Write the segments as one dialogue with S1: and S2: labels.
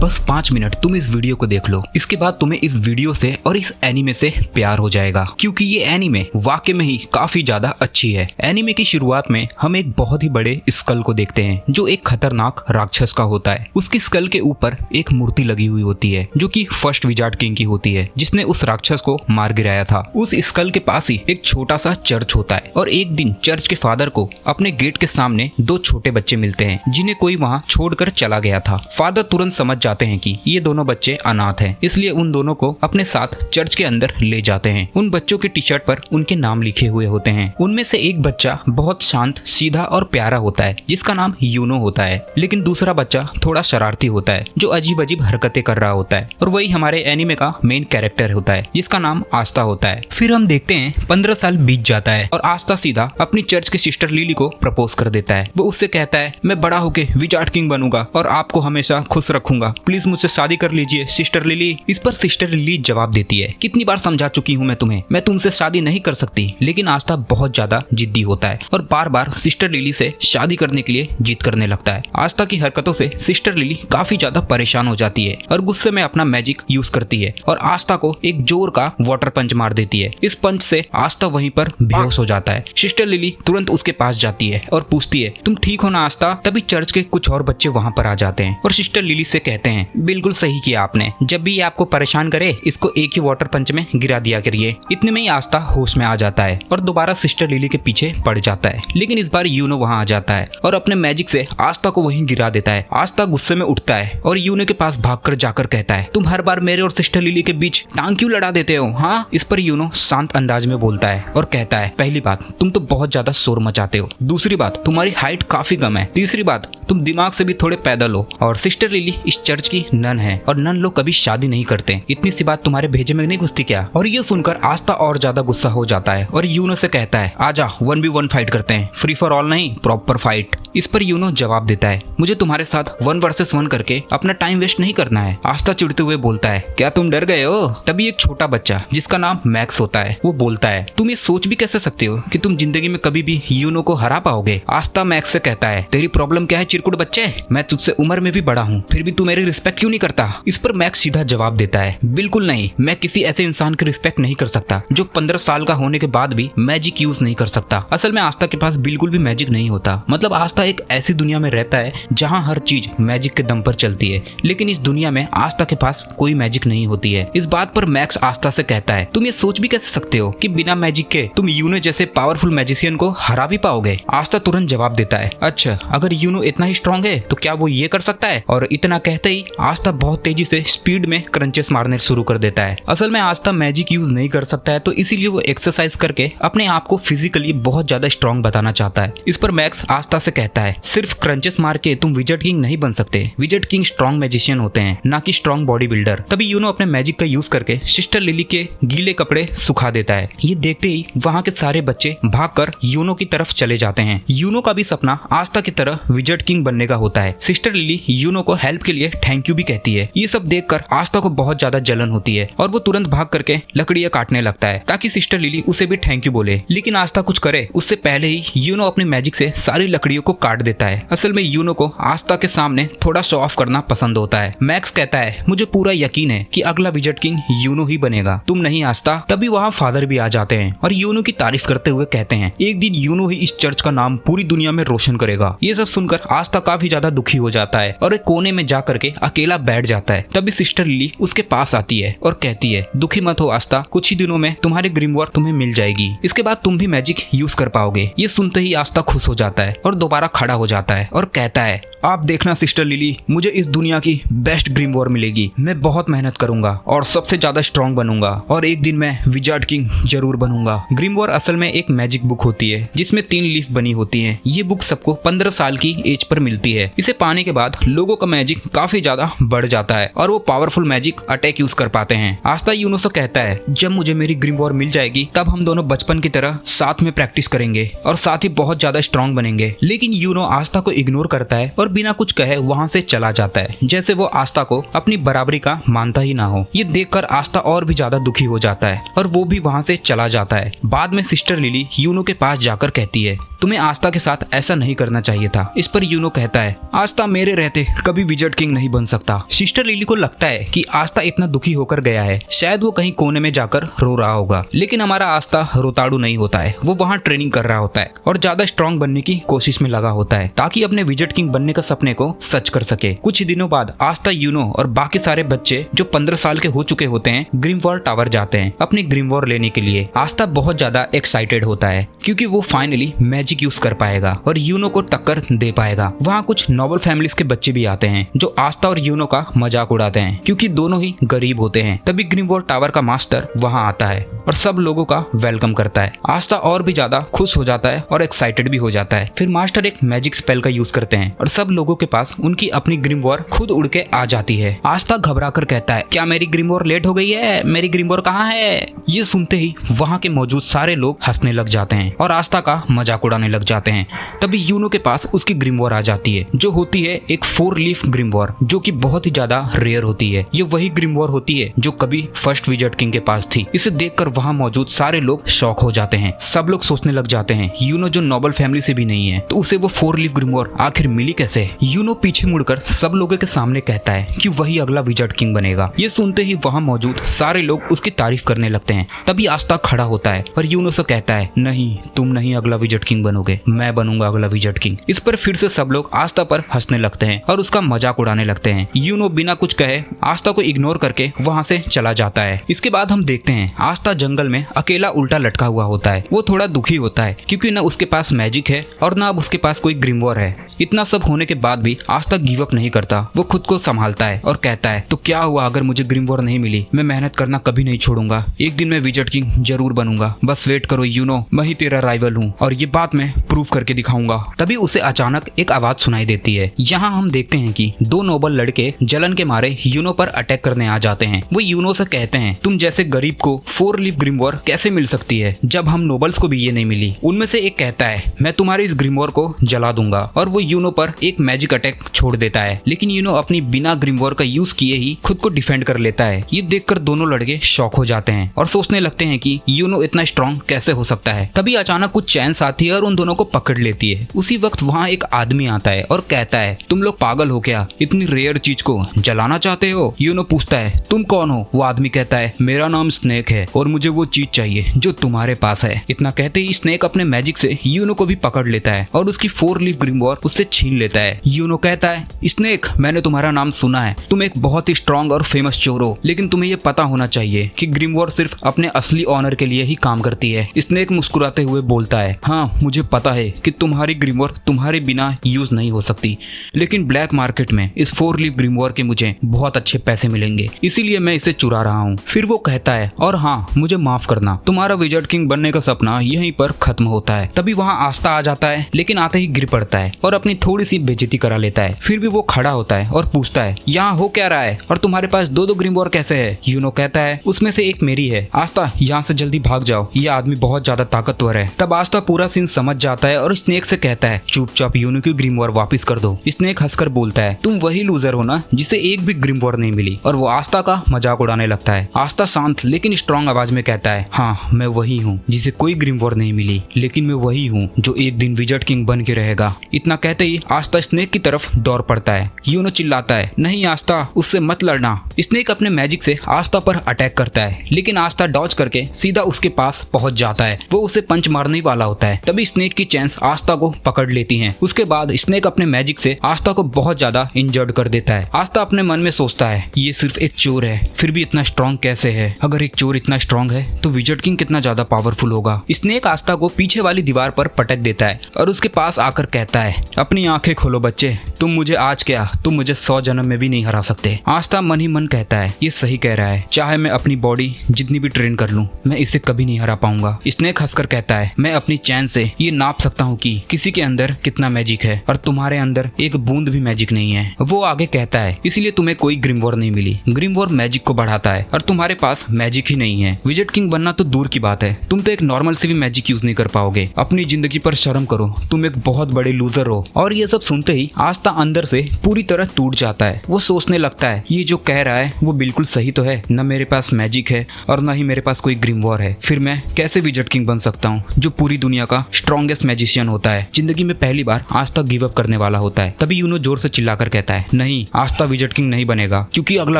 S1: बस 5 मिनट तुम इस वीडियो को देख लो, इसके बाद तुम्हें इस वीडियो से और इस एनीमे से प्यार हो जाएगा, क्योंकि ये एनीमे वाकई में ही काफी ज्यादा अच्छी है। एनीमे की शुरुआत में हम एक बहुत ही बड़े स्कल को देखते हैं जो एक खतरनाक राक्षस का होता है। उसकी स्कल के ऊपर एक मूर्ति लगी हुई होती है जो कि फर्स्ट विजार्ड किंग की होती है, जिसने उस राक्षस को मार गिराया था। उस स्कल के पास ही एक छोटा सा चर्च होता है और एक दिन चर्च के फादर को अपने गेट के सामने 2 छोटे बच्चे मिलते हैं जिन्हें कोई वहां छोड़कर चला गया था। फादर तुरंत समझ जाते हैं कि ये दोनों बच्चे अनाथ हैं, इसलिए उन दोनों को अपने साथ चर्च के अंदर ले जाते हैं। उन बच्चों के टी शर्ट पर उनके नाम लिखे हुए होते हैं। उनमें से एक बच्चा बहुत शांत, सीधा और प्यारा होता है जिसका नाम यूनो होता है, लेकिन दूसरा बच्चा थोड़ा शरारती होता है जो अजीब अजीब हरकतें कर रहा होता है, और वही हमारे एनीमे का मेन कैरेक्टर होता है जिसका नाम आस्था होता है। फिर हम देखते हैं 15 साल बीत जाता है और आस्था सीधा अपनी चर्च के सिस्टर लिली को प्रपोज कर देता है। वो उससे कहता है, मैं बड़ा होके विजार्ड किंग बनूंगा और आपको हमेशा खुश रखूंगा, प्लीज मुझसे शादी कर लीजिए सिस्टर लिली। इस पर सिस्टर लिली जवाब देती है, कितनी बार समझा चुकी हूँ मैं तुम्हें, मैं तुमसे शादी नहीं कर सकती। लेकिन आस्था बहुत ज्यादा जिद्दी होता है और बार बार सिस्टर लिली से शादी करने के लिए जिद करने लगता है। आस्था की हरकतों से सिस्टर लिली काफी ज्यादा परेशान हो जाती है और गुस्से में अपना मैजिक यूज करती है और आस्था को एक जोर का वाटर पंच मार देती है। इस पंच से आस्था वहीं पर बेहोश हो जाता है। सिस्टर लिली तुरंत उसके पास जाती है और पूछती है, तुम ठीक हो ना आस्था? तभी चर्च के कुछ और बच्चे वहाँ पर आ जाते हैं और सिस्टर लिली से कहते हैं, बिल्कुल सही किया आपने, जब भी ये आपको परेशान करे इसको एक ही वाटर पंच में गिरा दिया करिए। इतने में ही आस्था होश में आ जाता है और दोबारा सिस्टर लिली के पीछे पड़ जाता है, लेकिन इस बार यूनो वहाँ आ जाता है और अपने मैजिक से आस्था को वहीं गिरा देता है। आस्था गुस्से में उठता है और यूनो के पास भागकर जाकर कहता है, तुम हर बार मेरे और सिस्टर लिली के बीच टांग क्यों लड़ा देते हो? हाँ। इस पर यूनो शांत अंदाज में बोलता है और कहता है, पहली बात तुम तो बहुत ज्यादा शोर मचाते हो, दूसरी बात तुम्हारी हाइट काफी कम है, तीसरी बात तुम दिमाग से भी थोड़े पैदल हो, और सिस्टर लिली इस चर्च की नन है और नन लोग कभी शादी नहीं करते, इतनी सी बात तुम्हारे भेजे में नहीं घुसती क्या? और ये सुनकर आस्था और ज्यादा गुस्सा हो जाता है और यूनो से कहता है, आजा 1v1 फाइट करते हैं, फ्री फॉर ऑल नहीं, प्रॉपर फाइट। इस पर यूनो जवाब देता है, मुझे तुम्हारे साथ 1 वर्सेस 1 करके अपना टाइम वेस्ट नहीं करना है। आस्था चिढ़ते हुए बोलता है, क्या तुम डर गए हो? तभी एक छोटा बच्चा जिसका नाम मैक्स होता है वो बोलता है, तुम ये सोच भी कैसे सकते हो कि तुम जिंदगी में कभी भी यूनो को हरा पाओगे? आस्था मैक्स से कहता है, तेरी प्रॉब्लम क्या है चिरकुट बच्चे? मैं तुझसे उम्र में भी बड़ा हूँ, फिर भी तू मेरी रिस्पेक्ट क्यों नहीं करता? इस पर मैक्स सीधा जवाब देता है, बिल्कुल नहीं, मैं किसी ऐसे इंसान की रिस्पेक्ट नहीं कर सकता जो 15 साल का होने के बाद भी मैजिक यूज नहीं कर सकता। असल में आस्था के पास बिल्कुल भी मैजिक नहीं होता, मतलब आस्था एक ऐसी दुनिया में रहता है जहाँ हर चीज मैजिक के दम पर चलती है, लेकिन इस दुनिया में आस्था के पास कोई मैजिक नहीं होती है। इस बात पर मैक्स आस्था से कहता है, तुम ये सोच भी कैसे सकते हो कि बिना मैजिक के तुम यूनो जैसे पावरफुल मैजिशियन को हरा भी पाओगे? आस्था तुरंत जवाब देता है, अच्छा अगर यूनो इतना ही स्ट्रॉन्ग है तो क्या वो ये कर सकता है? और इतना कहते ही आस्था बहुत तेजी से स्पीड में क्रंचेस मारने शुरू कर देता है। असल में आस्था मैजिक यूज नहीं कर सकता है, तो इसीलिए वो एक्सरसाइज करके अपने आप को फिजिकली बहुत ज्यादा स्ट्रॉन्ग बताना चाहता है। इस पर मैक्स आस्था से कहता है, सिर्फ क्रंचेस मार के तुम विजार्ड किंग नहीं बन सकते, विजार्ड किंग स्ट्रॉन्ग मैजिशियन होते हैं, ना कि स्ट्रॉन्ग बॉडी बिल्डर। तभी यूनो अपने मैजिक का यूज करके सिस्टर लिली के गीले कपड़े सुखा देता है। ये देखते ही वहाँ के सारे बच्चे भागकर यूनो की तरफ चले जाते हैं। यूनो का भी सपना आस्था की तरह विजार्ड किंग बनने का होता है। सिस्टर लिली यूनो को हेल्प के लिए थैंक यू भी कहती है। ये सब देखकर आस्था को बहुत ज्यादा जलन होती है और वो तुरंत भाग करके लकड़ियां काटने लगता है ताकि सिस्टर लिली उसे भी थैंक यू बोले, लेकिन आस्था कुछ करे उससे पहले ही यूनो अपनी मैजिक से सारी लकड़ियों को काट देता है। असल में यूनो को आस्था के सामने थोड़ा शो ऑफ करना पसंद होता है। मैक्स कहता है, मुझे पूरा यकीन है कि अगला विजार्ड किंग यूनो ही बनेगा, तुम नहीं आस्था। तभी वहाँ फादर भी आ जाते हैं और यूनो की तारीफ करते हुए कहते हैं, एक दिन यूनो ही इस चर्च का नाम पूरी दुनिया में रोशन करेगा। ये सब सुनकर आस्था काफी ज्यादा दुखी हो जाता है और एक कोने में जा करके अकेला बैठ जाता है। तभी सिस्टर लिली उसके पास आती है और कहती है, दुखी मत हो आस्था, कुछ ही दिनों में तुम्हारी ग्रिमवॉर तुम्हें मिल जाएगी, इसके बाद तुम भी मैजिक यूज कर पाओगे। ये सुनते ही आस्था खुश हो जाता है और दोबारा खड़ा हो जाता है और कहता है, आप देखना सिस्टर लिली, मुझे इस दुनिया की बेस्ट ग्रिमवॉर मिलेगी, मैं बहुत मेहनत करूंगा और सबसे ज्यादा स्ट्रॉन्ग बनूंगा और एक दिन मैं विजार्ड किंग जरूर बनूंगा। ग्रिमवॉर असल में एक मैजिक बुक होती है जिसमें 3 लीफ बनी होती है। ये बुक सबको 15 साल की एज पर मिलती है। इसे पाने के बाद लोगों का मैजिक काफी ज्यादा बढ़ जाता है और वो पावरफुल मैजिक अटैक यूज कर पाते हैं। आस्था यूनो से कहता है, जब मुझे मेरी ग्रिमवॉर मिल जाएगी तब हम दोनों बचपन की तरह साथ में प्रैक्टिस करेंगे और साथ ही बहुत ज्यादा स्ट्रॉन्ग बनेंगे। लेकिन यूनो आस्था को इग्नोर करता है और बिना कुछ कहे वहाँ से चला जाता है, जैसे वो आस्था को अपनी बराबरी का मानता ही ना हो। ये देखकर आस्था और भी ज्यादा दुखी हो जाता है और वो भी वहाँ से चला जाता है। बाद में सिस्टर लिली यूनो के पास जाकर कहती है, तुम्हें आस्था के साथ ऐसा नहीं करना चाहिए था। इस पर यूनो कहता है, आस्था मेरे रहते कभी विजर्ड किंग नहीं बन सकता। सिस्टर लिली को लगता है कि आस्था इतना दुखी होकर गया है, शायद वो कहीं कोने में जाकर रो रहा होगा, लेकिन हमारा आस्था रोताड़ू नहीं होता है। वो वहाँ ट्रेनिंग कर रहा होता है और ज्यादा स्ट्रांग बनने की कोशिश में लगा होता है ताकि अपने विजर्ड किंग बनने का सपने को सच कर सके। कुछ ही दिनों बाद आस्था, यूनो और बाकी सारे बच्चे जो 15 साल के हो चुके होते हैं ग्रिमवॉर टावर जाते हैं अपनी ग्रिमवॉर लेने के लिए। आस्था बहुत ज्यादा एक्साइटेड होता है क्योंकि वो फाइनली मैजिक यूज कर पाएगा और यूनो को टक्कर दे पाएगा। वहाँ कुछ नोबल फैमिलीज के बच्चे भी आते हैं जो आस्था और यूनो का मजाक उड़ाते हैं क्योंकि दोनों ही गरीब होते हैं। तभी ग्रिमवॉर टावर का मास्टर वहाँ आता है और सब लोगों का वेलकम करता है। आस्था और भी ज्यादा खुश हो जाता है और एक्साइटेड भी हो जाता है। फिर मास्टर एक मैजिक स्पेल का यूज करते हैं और सब लोगों के पास उनकी अपनी ग्रिमवॉर खुद उड़ के आ जाती है। आस्था घबरा कर कहता है, क्या मेरी ग्रिमवॉर लेट हो गई है? मेरी ग्रिमवॉर कहाँ है? ये सुनते ही वहाँ के मौजूद सारे लोग हंसने लग जाते हैं और आस्था का मजाक उड़ाने लग जाते हैं। तभी यूनो के पास उसकी ग्रिमवॉर आ जाती है जो होती है एक 4 लीफ ग्रिमवॉर जो कि बहुत ही ज्यादा रेयर होती है। ये वही ग्रिमवॉर होती है जो कभी फर्स्ट विजर्ड किंग के पास थी। इसे देखकर वहाँ मौजूद सारे लोग शॉक हो जाते हैं। सब लोग सोचने लग जाते हैं यूनो जो नोबल फैमिली से भी नहीं है तो उसे वो 4 लीफ ग्रिमवॉर आखिर मिली कैसे? यूनो पीछे मुड़कर सब लोगों के सामने कहता है कि वही अगला विजर्ड किंग बनेगा। ये सुनते ही वहाँ मौजूद सारे लोग उसकी तारीफ करने लगते हैं। तभी आस्था खड़ा होता है और यूनो से कहता है, नहीं, तुम नहीं अगला विजर्ड किंग बनोगे, मैं बनूंगा अगला विजर्ड किंग। इस पर फिर से सब लोग आस्था पर हंसने लगते हैं और उसका मजाक उड़ाने लगते हैं। यूनो बिना कुछ कहे आस्था को इग्नोर करके वहाँ से चला जाता है। इसके बाद हम देखते हैं आस्था जंगल में अकेला उल्टा लटका हुआ होता है। वो थोड़ा दुखी होता है क्योंकि न उसके पास मैजिक है और न अब उसके पास कोई ग्रिमवॉर है। इतना सब होने के बाद भी आस्था गिव अप नहीं करता। वो खुद को संभालता है और कहता है, तो क्या हुआ अगर मुझे ग्रिमवॉर नहीं मिली? मैं मेहनत करना कभी नहीं छोड़ूंगा। एक दिन मैं विजर्ड किंग जरूर बनूंगा। बस वेट करो यूनो, मैं ही तेरा राइवल हूँ और ये बात मैं प्रूव करके दिखाऊंगा। तभी उसे अचानक एक आवाज सुनाई देती है। यहाँ हम देखते हैं कि 2 नोबल लड़के जलन के मारे यूनो पर अटैक करने आ जाते हैं। वो यूनो से कहते हैं, तुम जैसे गरीब को 4 लीफ ग्रिमवॉर कैसे मिल सकती है जब हम नोबल्स को भी ये नहीं मिली? उनमें से एक कहता है, मैं तुम्हारी इस ग्रिमवॉर को जला दूंगा और वो यूनो पर एक मैजिक अटैक छोड़ देता है। लेकिन यूनो अपनी बिना ग्रिमवॉर का यूज किए ही खुद को डिफेंड कर लेता है। ये देखकर दोनों लड़के शॉक हो जाते हैं और सोचने लगते हैं कि यूनो इतना स्ट्रॉन्ग कैसे हो सकता है। तभी अचानक कुछ चैंस आती है और उन दोनों को पकड़ लेती है। उसी वक्त वहाँ एक आदमी आता है और कहता है, तुम लोग पागल हो क्या? इतनी रेयर चीज को जलाना चाहते हो? यूनो पूछता है, तुम कौन हो? वो आदमी कहता है, मेरा नाम स्नेक है और मुझे वो चीज चाहिए जो तुम्हारे पास है। इतना कहते ही स्नेक अपने मैजिक से यूनो को भी पकड़ लेता है और उसकी 4 लीफ ग्रिमवॉर उससे छीन लेता है। यूनो कहता है, स्नेक, मैंने तुम्हारा नाम सुना है, तुम एक बहुत ही स्ट्रॉन्ग और फेमस चोर हो, लेकिन तुम्हें ये पता होना चाहिए कि ग्रिमवॉर सिर्फ अपने असली ऑनर के लिए ही काम करती है। स्नेक मुस्कुराते हुए बोलता है, हाँ मुझे पता है कि तुम्हारी ग्रिमवॉर तुम्हारे बिना यूज नहीं हो सकती, लेकिन ब्लैक मार्केट में इस 4 लीफ ग्रिमवॉर के मुझे बहुत अच्छे पैसे मिलेंगे, इसीलिए मैं इसे चुरा रहा हूँ। फिर वो कहता है, और हाँ मुझे माफ करना, तुम्हारा विजर्ड किंग बनने का सपना यहीं पर खत्म होता है। तभी वहाँ आस्था आ जाता है, लेकिन आते ही गिर पड़ता है और अपनी थोड़ी सी बेइज्जती करा लेता है। फिर भी वो खड़ा होता है और पूछता है, यहाँ हो क्या रहा है और तुम्हारे पास 2 ग्रिमवॉर कैसे है? यूनो कहता है, उसमें से एक मेरी है। आस्था, यहाँ से जल्दी भाग जाओ, ये आदमी बहुत ज्यादा ताकतवर है। तब आस्था पूरा सीन समझ जाता है और स्नेक से कहता है, चुपचाप यूनो की ग्रिमवॉर वापस कर दो। स्नेक हंसकर बोलता है, तुम वही लूजर हो ना जिसे एक भी ग्रिमवॉर नहीं मिली, और वो आस्था का मजाक उड़ाने लगता है। आस्था शांत लेकिन स्ट्रॉन्ग आवाज में कहता है, हाँ मैं वही हूँ जिसे कोई ग्रिमवॉर नहीं मिली, लेकिन मैं वही हूँ जो एक दिन विजर्ड किंग बन के रहेगा। इतना कहते ही आस्था स्नेक की तरफ दौड़ पड़ता है। यूनो चिल्लाता है, नहीं आस्था, उससे मत लड़ना। स्नेक अपने मैजिक से आस्था पर अटैक करता है, लेकिन आस्था डॉज करके सीधा उसके पास पहुंच जाता है। वो उसे पंच मारने वाला होता है। तभी स्नेक की चैंस आस्था को पकड़ लेती हैं। उसके बाद स्नेक अपने मैजिक से आस्था को बहुत ज्यादा इंजर्ड कर देता है। आस्था अपने मन में सोचता है, ये सिर्फ एक चोर है, फिर भी इतना स्ट्रॉन्ग कैसे है? अगर एक चोर इतना स्ट्रॉन्ग है तो विजर्ड किंग कितना ज्यादा पावरफुल होगा। स्नेक आस्था को पीछे वाली दीवार पर पटक देता है और उसके पास आकर कहता है, अपनी आंखें खोलो बच्चे, तुम मुझे आज क्या, तुम मुझे 100 जन्म में भी नहीं हरा सकते। आस्था मन ही मन कहता है, ये सही कह रहा है, चाहे मैं अपनी बॉडी जितनी भी ट्रेन कर लूं, मैं इसे कभी नहीं हरा पाऊंगा। स्नेक हंसकर कहता है, मैं अपनी चैन से ये नाप सकता हूँ कि किसी के अंदर कितना मैजिक है, और तुम्हारे अंदर एक बूंद भी मैजिक नहीं है। वो आगे कहता है, इसलिए तुम्हें कोई ग्रिमवॉर नहीं मिली। ग्रिमवॉर मैजिक को बढ़ाता है और तुम्हारे पास मैजिक ही नहीं है। विजर्ड किंग बनना तो दूर की बात है, तुम तो एक नॉर्मल से भी मैजिक यूज नहीं कर पाओगे। अपनी जिंदगी पर शर्म करो, तुम एक बहुत बड़े लूजर हो। और ये सब सुनते ही आस्था अंदर से पूरी तरह टूट जाता है। वो सोचने लगता है, ये जो कह रहा है वो बिल्कुल सही तो है, न मेरे पास मैजिक है और न ही मेरे पास कोई ग्रिमवॉर है, फिर मैं कैसे विजर्ड किंग बन सकता हूँ जो पूरी दुनिया का स्ट्रॉन्गेस्ट मैजिशियन होता है, जिंदगी में पहली बार आस्था गिव अप करने वाला होता है। तभी यूनो जोर से चिल्लाकर कहता है, नहीं, आस्था विज़र्ड किंग नहीं बनेगा, क्योंकि अगला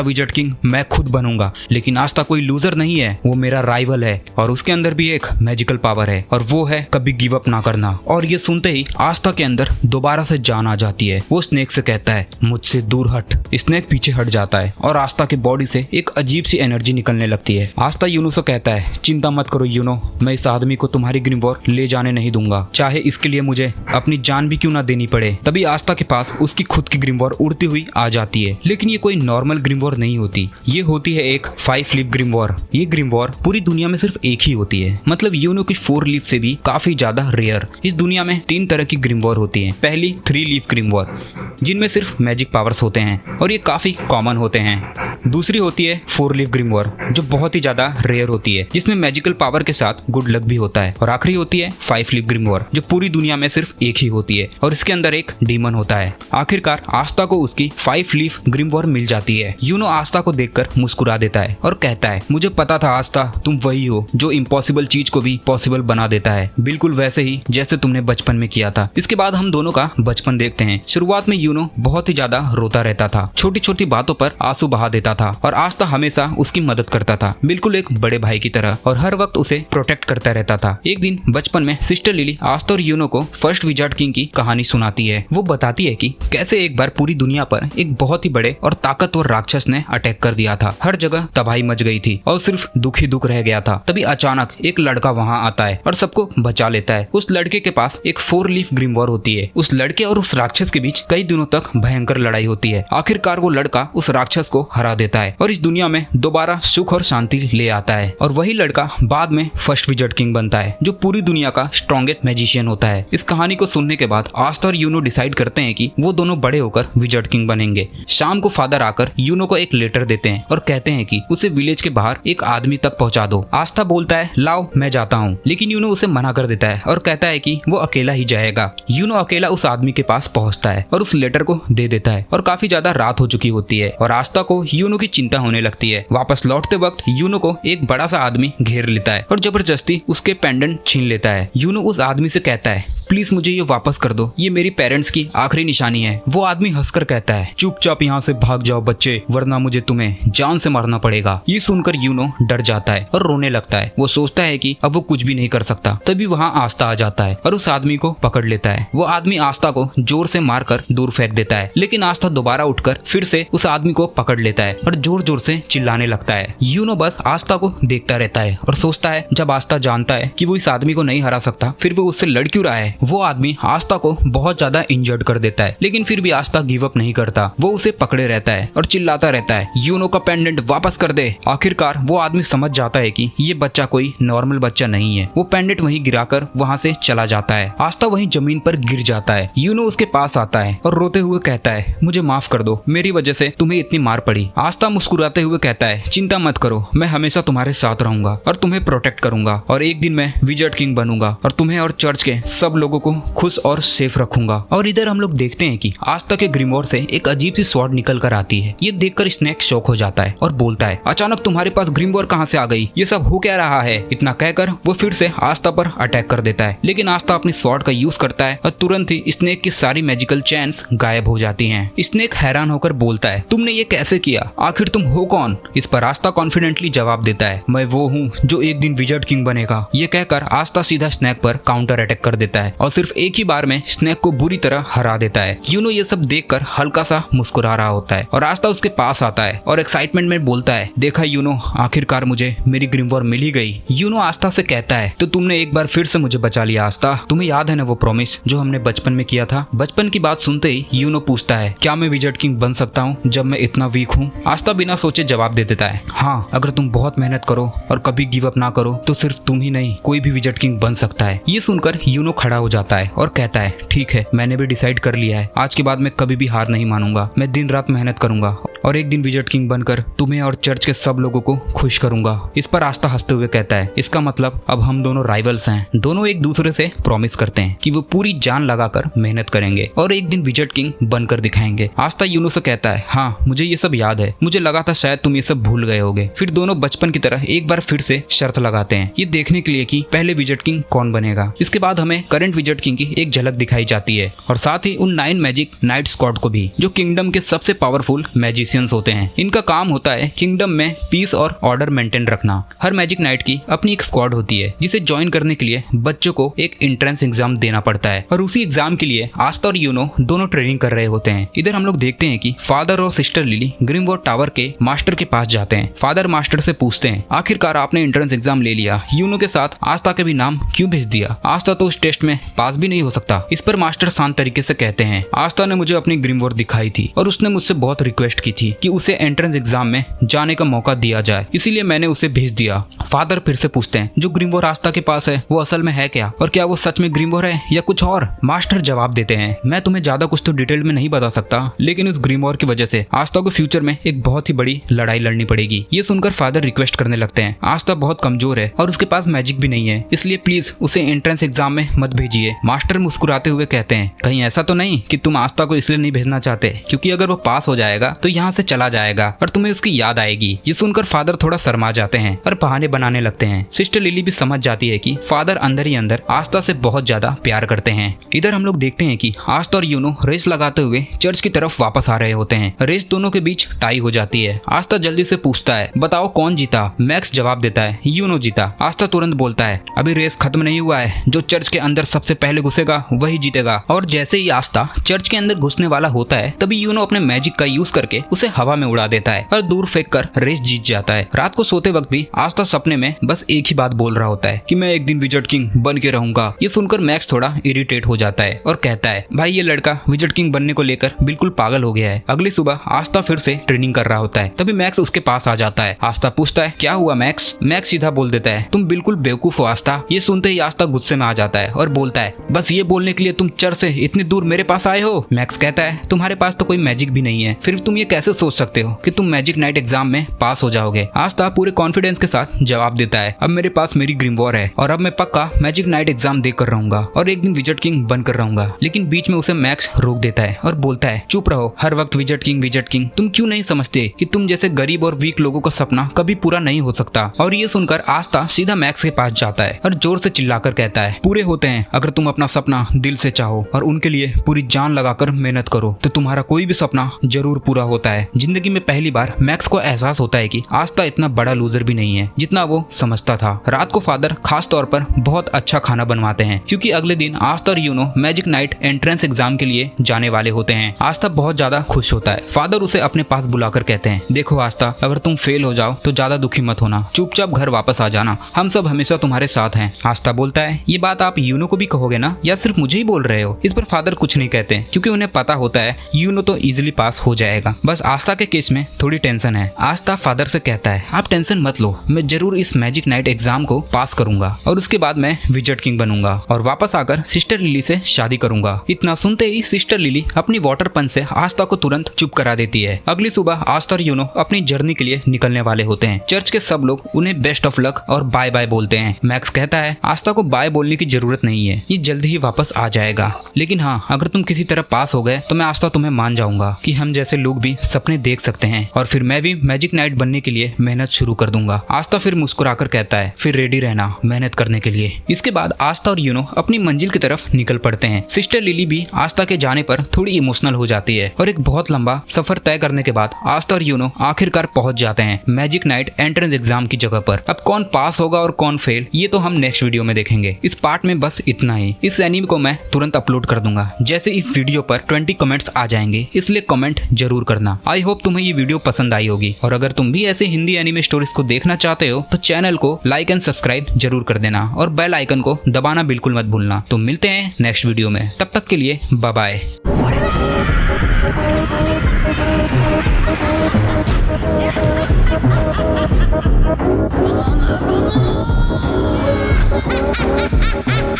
S1: विज़र्ड किंग मैं खुद बनूंगा। लेकिन आस्था कोई लूजर नहीं है, वो मेरा राइवल है और उसके अंदर भी एक मैजिकल पावर है और वो है कभी गिव अप ना करना। और ये सुनते ही आस्था के अंदर दोबारा से जान आ जाती है। वो स्नेक से कहता है, मुझसे दूर हट। स्नेक पीछे हट जाता है और आस्था के बॉडी से एक अजीब सी एनर्जी निकलने लगती है। आस्था यूनो से कहता है, चिंता मत करो यूनो, मैं इस आदमी को तुम्हारी ग्रिमवॉर ले जाने नहीं दूंगा, चाहे इसके लिए मुझे अपनी जान भी क्यों ना देनी पड़े। तभी आस्था के पास उसकी खुद की ग्रिमवॉर उड़ती हुई आ जाती है, लेकिन ये कोई नॉर्मल ग्रिमवॉर नहीं होती, ये होती है एक 5 लीफ ग्रिमवॉर। ये ग्रिमवॉर पूरी दुनिया में सिर्फ एक ही होती है, मतलब यूनो की 4 लीफ से भी काफी ज्यादा रेयर। इस दुनिया में 3 तरह की ग्रिमवॉर होती है। पहली 3 लीफ ग्रिमवॉर, जिनमें सिर्फ मैजिक पावर्स होते हैं और ये काफी कॉमन होते हैं। दूसरी होती है 4 लीफ ग्रिमवॉर, जो बहुत ही ज्यादा रेयर होती है, जिसमें मैजिकल पावर के साथ गुड लक भी होता है। और आखिरी होती है 5 लीफ ग्रिमवॉर, जो पूरी दुनिया में सिर्फ एक ही होती है और इसके अंदर एक डीमन होता है। आखिरकार आस्था को उसकी 5 लीफ ग्रिमवॉर मिल जाती है। यूनो आस्था को देखकर मुस्कुरा देता है और कहता है, मुझे पता था आस्था, तुम वही हो जो इम्पॉसिबल चीज को भी पॉसिबल बना देता है, बिल्कुल वैसे ही जैसे तुमने बचपन में किया था। इसके बाद हम दोनों का बचपन देखते हैं। शुरुआत में यूनो बहुत ही ज्यादा रोता रहता था, छोटी छोटी बातों पर आंसू बहा देता था और आस्था हमेशा उसकी मदद करता था, बिल्कुल एक बड़े भाई की तरह, और हर वक्त उसे प्रोटेक्ट करता रहता था। एक दिन बचपन में सिस्टर लिली आस्था और यूनो को फर्स्ट विज़ार्ड किंग की कहानी सुनाती है। वो बताती है कि कैसे एक बार पूरी दुनिया पर एक बहुत ही बड़े और ताकतवर राक्षस ने अटैक कर दिया था। हर जगह तबाही मच गई थी और सिर्फ दुख ही दुख रह गया था। तभी अचानक एक लड़का वहाँ आता है और सबको बचा लेता है। उस लड़के के पास एक 4 लीफ ग्रिमवॉर होती है। उस लड़के और उस राक्षस के बीच कई दिनों तक भयंकर लड़ाई होती है। आखिरकार वो लड़का उस राक्षस को हरा देता है और इस दुनिया में दोबारा सुख और शांति ले आता है। और वही लड़का बाद में फर्स्ट विज़ार्ड किंग बनता है, जो पूरी दुनिया का स्ट्रॉन्गेस्ट मैजिशियन होता है। इस कहानी को सुनने के बाद आस्था और यूनो डिसाइड करते हैं कि वो दोनों बड़े होकर विज़ार्ड किंग बनेंगे। शाम को फादर आकर यूनो को एक लेटर देते हैं और कहते हैं कि उसे विलेज के बाहर एक आदमी तक पहुंचा दो। आस्था बोलता है, लाओ मैं जाता हूँ, लेकिन यूनो उसे मना कर देता है और कहता है कि वो अकेला ही जाएगा। यूनो अकेला उस आदमी के पास पहुंचता है और उस लेटर को दे देता है और काफी ज्यादा रात हो चुकी होती है और आस्था को यूनो की चिंता होने लगती है। वापस लौटते वक्त यूनो को एक बड़ा सा आदमी घेर लेता है और जबरदस्ती उसके पेंडेंट छीन लेता है। यूनो उस आदमी से कहता है, प्लीज मुझे ये वापस कर दो, ये मेरी पेरेंट्स की आखिरी निशानी है। वो आदमी हंसकर कहता है, चुपचाप यहाँ से भाग जाओ बच्चे, वरना मुझे तुम्हें जान से मारना पड़ेगा। ये सुनकर यूनो डर जाता है और रोने लगता है। वो सोचता है कि अब वो कुछ भी नहीं कर सकता। तभी वहाँ आस्था आ जाता है और उस आदमी को पकड़ लेता है। वो आदमी आस्था को जोर से मारकर दूर फेंक देता है, लेकिन आस्था दोबारा उठकर फिर से उस आदमी को पकड़ लेता है और जोर जोर से चिल्लाने लगता है। यूनो बस आस्था को देखता रहता है और सोचता है, जब आस्था जानता है कि वो इस आदमी को नहीं हरा सकता, फिर वो उससे लड़ क्यों रहा है। वो आदमी आस्था को बहुत ज्यादा इंजर्ड कर देता है, लेकिन फिर भी आस्था गिव अप नहीं करता। वो उसे पकड़े रहता है और चिल्लाता रहता है, यूनो का पेंडेंट वापस कर दे। आखिरकार वो आदमी समझ जाता है कि ये बच्चा कोई नॉर्मल बच्चा नहीं है। वो पेंडेंट वहीं गिराकर वहाँ से चला जाता है। आस्था वहीं जमीन पर गिर जाता है। यूनो उसके पास आता है और रोते हुए कहता है, मुझे माफ कर दो, मेरी वजह से तुम्हें इतनी मार पड़ी। आस्था मुस्कुराते हुए कहता है, चिंता मत करो, मैं हमेशा तुम्हारे साथ रहूंगा और तुम्हें प्रोटेक्ट करूंगा और एक दिन मैं विज़ार्ड किंग बनूंगा और तुम्हें और चर्च के सब लोगों को खुश और सेफ रखूंगा। और इधर हम लोग देखते हैं कि आस्था के ग्रिमवॉर से एक अजीब सी स्वॉर्ड निकल कर आती है। ये देखकर स्नेक शॉक हो जाता है और बोलता है, अचानक तुम्हारे पास ग्रिमवॉर कहाँ से आ गई, ये सब हो क्या रहा है। इतना कहकर वो फिर से आस्था पर अटैक कर देता है, लेकिन आस्था अपनी स्वॉर्ड का यूज करता है और तुरंत ही स्नेक की सारी मैजिकल चेन्स गायब हो जाती हैं। स्नेक हैरान होकर बोलता है, तुमने ये कैसे किया, आखिर तुम हो कौन। इस पर आस्था कॉन्फिडेंटली जवाब देता है, मैं वो हूँ जो एक दिन विज़ार्ड किंग बनेगा। ये कहकर आस्था सीधा स्नेक पर काउंटर अटैक कर देता है और सिर्फ एक ही बार में स्नेक को बुरी तरह हरा देता है। यूनो ये सब देखकर हल्का सा मुस्कुरा रहा होता है और आस्था उसके पास आता है और एक्साइटमेंट में बोलता है, देखा यूनो, आखिरकार मुझे मेरी ग्रिमवॉर मिल ही गई। यूनो आस्था से कहता है, तो तुमने एक बार फिर से मुझे बचा लिया आस्था, तुम्हें याद है ना वो प्रॉमिस जो हमने बचपन में किया था। बचपन की बात सुनते ही यूनो पूछता है, क्या मैं विज़ार्ड किंग बन सकता हूँ जब मैं इतना वीक हूँ। आस्था बिना सोचे जवाब दे देता है, हाँ, अगर तुम बहुत मेहनत करो और कभी गिव अप ना करो तो सिर्फ तुम ही नहीं, कोई भी विज़ार्ड किंग बन सकता है। ये सुनकर यूनो खड़ा हो जाता है और कहता है, ठीक है, मैंने भी डिसाइड कर लिया है, आज के बाद मैं कभी भी हार नहीं मानूंगा, मैं दिन रात मेहनत करूंगा और एक दिन विजट किंग बनकर तुम्हें और चर्च के सब लोगों को खुश करूंगा। इस पर आस्था हंसते हुए कहता है, इसका मतलब अब हम दोनों राइवल्स हैं। दोनों एक दूसरे से प्रॉमिस करते हैं कि वो पूरी जान लगाकर मेहनत करेंगे और एक दिन विजट किंग बनकर दिखाएंगे। आस्था यूनो से कहता है, हाँ मुझे ये सब याद है, मुझे लगा था शायद तुम ये सब भूल गए होगे। फिर दोनों बचपन की तरह एक बार फिर से शर्त लगाते हैं, ये देखने के लिए कि पहले विजट किंग कौन बनेगा। इसके बाद हमें करंट विजट किंग की एक झलक दिखाई जाती है और साथ ही उन 9 मैजिक नाइट स्क्वाड को भी, जो किंगडम के सबसे पावरफुल मैजिशियंस होते हैं। इनका काम होता है किंगडम में पीस और ऑर्डर मेंटेन रखना। हर मैजिक नाइट की अपनी एक स्क्वाड होती है जिसे ज्वाइन करने के लिए बच्चों को एक एंट्रेंस एग्जाम देना पड़ता है और उसी एग्जाम के लिए आस्था और यूनो दोनों ट्रेनिंग कर रहे होते हैं। इधर हम लोग देखते हैं कि फादर और सिस्टर लिली ग्रिमवॉर्ड टावर के मास्टर के पास जाते हैं। फादर मास्टर से पूछते हैं, आखिरकार आपने एंट्रेंस एग्जाम ले लिया, यूनो के साथ आस्था के भी नाम क्यों भेज दिया? आस्था तो उस टेस्ट में पास भी नहीं हो सकता। इस पर मास्टर शांत तरीके से कहते हैं, आस्था ने मुझे अपनी ग्रिमवॉर्ड दिखाई थी और उसने मुझसे बहुत रिक्वेस्ट की थी कि उसे एंट्रेंस एग्जाम में जाने का मौका दिया जाए, इसीलिए मैंने उसे भेज दिया। फादर फिर से पूछते हैं, जो ग्रिमवॉर्ड आस्था के पास है वो असल में है क्या, और क्या वो सच में ग्रिमवॉर्ड है या कुछ और? मास्टर जवाब देते हैं, मैं तुम्हें ज्यादा कुछ तो डिटेल में नहीं बता सकता, लेकिन उस ग्रिमवॉर्ड की वजह से आस्था को फ्यूचर में एक बहुत ही बड़ी लड़ाई लड़नी पड़ेगी। ये सुनकर फादर रिक्वेस्ट करने लगते हैं, आस्था बहुत कमजोर है और उसके पास मैजिक भी नहीं है, इसलिए प्लीज उसे एंट्रेंस एग्जाम में मत भेजिए। मास्टर मुस्कुराते हुए कहते हैं, कहीं ऐसा तो नहीं कि तुम आस्था को इसलिए नहीं भेजना चाहते क्योंकि अगर वो पास हो जाएगा तो यहाँ से चला जाएगा और तुम्हें उसकी याद आएगी। ये सुनकर फादर थोड़ा शर्मा जाते हैं और बहाने बनाने लगते हैं। सिस्टर लिली भी समझ जाती है कि फादर अंदर ही अंदर आस्था से बहुत ज्यादा प्यार करते हैं। इधर हम लोग देखते हैं कि आस्था और यूनो रेस लगाते हुए चर्च की तरफ वापस आ रहे होते हैं। रेस दोनों के बीच टाई हो जाती है। आस्था जल्दी से पूछता है, बताओ कौन जीता? मैक्स जवाब देता है, यूनो जीता। आस्था तुरंत बोलता है, अभी रेस खत्म नहीं हुआ है, जो चर्च के अंदर सबसे पहले घुसेगा वही जीतेगा। और जैसे ही आस्था चर्च के अंदर घुसने वाला होता है तभी यूनो अपने मैजिक का यूज करके उसे हवा में उड़ा देता है और दूर फेंक कर रेस जीत जाता है। रात को सोते वक्त भी आस्था सपने में बस एक ही बात बोल रहा होता है कि मैं एक दिन विजट किंग बन के रहूंगा। ये सुनकर मैक्स थोड़ा इरिटेट हो जाता है और कहता है, भाई ये लड़का विजट किंग बनने को लेकर बिल्कुल पागल हो गया है। अगली सुबह आस्था फिर से ट्रेनिंग कर रहा होता है, तभी मैक्स उसके पास आ जाता है। आस्था पूछता है, क्या हुआ मैक्स? मैक्स सीधा बोल देता है, तुम बिल्कुल बेवकूफ हो आस्था। ये सुनते ही आस्था गुस्से में आ जाता है और बोलता है, बस ये बोलने के लिए तुम चर्च से इतनी दूर मेरे पास आए हो? मैक्स कहता है, तुम्हारे पास तो कोई मैजिक भी नहीं है, फिर तुम ये कैसे सोच सकते हो कि तुम मैजिक नाइट एग्जाम में पास हो जाओगे? आस्था पूरे कॉन्फिडेंस के साथ जवाब देता है, अब मेरे पास मेरी ग्रिमवॉर्ड है और अब मैं पक्का मैजिक नाइट एग्जाम देकर रहूंगा और एक दिन विजट किंग बनकर रहूंगा। लेकिन बीच में उसे मैक्स रोक देता है और बोलता है, चुप रहो, हर वक्त विजट किंग। तुम क्यों नहीं समझते कि तुम जैसे गरीब और वीक लोगों का सपना कभी पूरा नहीं हो सकता? और ये सुनकर आस्था सीधा मैक्स के पास जाता है और जोर से चिल्लाकर कहता है, पूरे होते हैं अगर तुम अपना सपना दिल से चाहो और उनके लिए पूरी जान लगाकर मेहनत करो तो तुम्हारा कोई भी सपना जरूर पूरा होता है। जिंदगी में पहली बार मैक्स को एहसास होता है कि आस्था इतना बड़ा लूजर भी नहीं है जितना वो समझता था। रात को फादर खास तौर पर बहुत अच्छा खाना बनवाते हैं क्योंकि अगले दिन आस्था और यूनो मैजिक नाइट एंट्रेंस एग्जाम के लिए जाने वाले होते हैं। आस्था बहुत ज्यादा खुश होता है। फादर उसे अपने पास बुलाकर कहते हैं, देखो आस्था, अगर तुम फेल हो जाओ तो ज्यादा दुखी मत होना, चुपचाप घर वापस आ जाना, हम सब हमेशा तुम्हारे साथ हैं। आस्था बोलता है, ये बात आप यूनो को भी कहोगे ना, या सिर्फ मुझे ही बोल रहे हो? इस पर फादर कुछ नहीं कहते क्योंकि उन्हें पता होता है यूनो तो इजिली पास हो जाएगा, बस आस्था के केस में थोड़ी टेंशन है। आस्था फादर से कहता है, आप टेंशन मत लो, मैं जरूर इस मैजिक नाइट एग्जाम को पास करूंगा और उसके बाद मैं विजट किंग बनूंगा और वापस आकर सिस्टर लिली से शादी करूंगा। इतना सुनते ही सिस्टर लिली अपनी वाटर पंच से आस्था को तुरंत चुप करा देती है। अगली सुबह आस्था और यूनो अपनी जर्नी के लिए निकलने वाले होते हैं। चर्च के सब लोग उन्हें बेस्ट ऑफ लक और बाय बाय बोलते हैं। मैक्स कहता है, आस्था को बाय बोलने की जरूरत नहीं है, ये जल्दी ही वापस आ जाएगा, लेकिन हाँ, अगर तुम किसी तरह पास हो गए तो मैं आस्था तुम्हें मान जाऊंगा कि हम जैसे लोग भी सपने देख सकते हैं और फिर मैं भी मैजिक नाइट बनने के लिए मेहनत शुरू कर दूंगा। आस्था फिर मुस्कुराकर कहता है, फिर रेडी रहना मेहनत करने के लिए। इसके बाद आस्था और यूनो अपनी मंजिल की तरफ निकल पड़ते हैं। सिस्टर लिली भी आस्था के जाने पर थोड़ी इमोशनल हो जाती है और एक बहुत लंबा सफर तय करने के बाद आस्था और यूनो आखिरकार पहुंच जाते हैं मैजिक नाइट एंट्रेंस एग्जाम की जगह पर। अब कौन पास होगा और कौन फेल, ये तो हम नेक्स्ट वीडियो में देखेंगे। इस पार्ट में बस इतना ही। इस एनीमे को मैं तुरंत अपलोड कर दूंगा जैसे इस वीडियो पर 20 कमेंट्स आ जाएंगे, इसलिए कमेंट जरूर करना। आई होप तुम्हें ये वीडियो पसंद आई होगी और अगर तुम भी ऐसे हिंदी एनीमे स्टोरीज को देखना चाहते हो तो चैनल को लाइक एंड सब्सक्राइब जरूर कर देना और बेल आइकन को दबाना बिल्कुल मत भूलना। तो मिलते हैं नेक्स्ट वीडियो में, तब तक के लिए bye bye.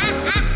S2: Ha ha ha!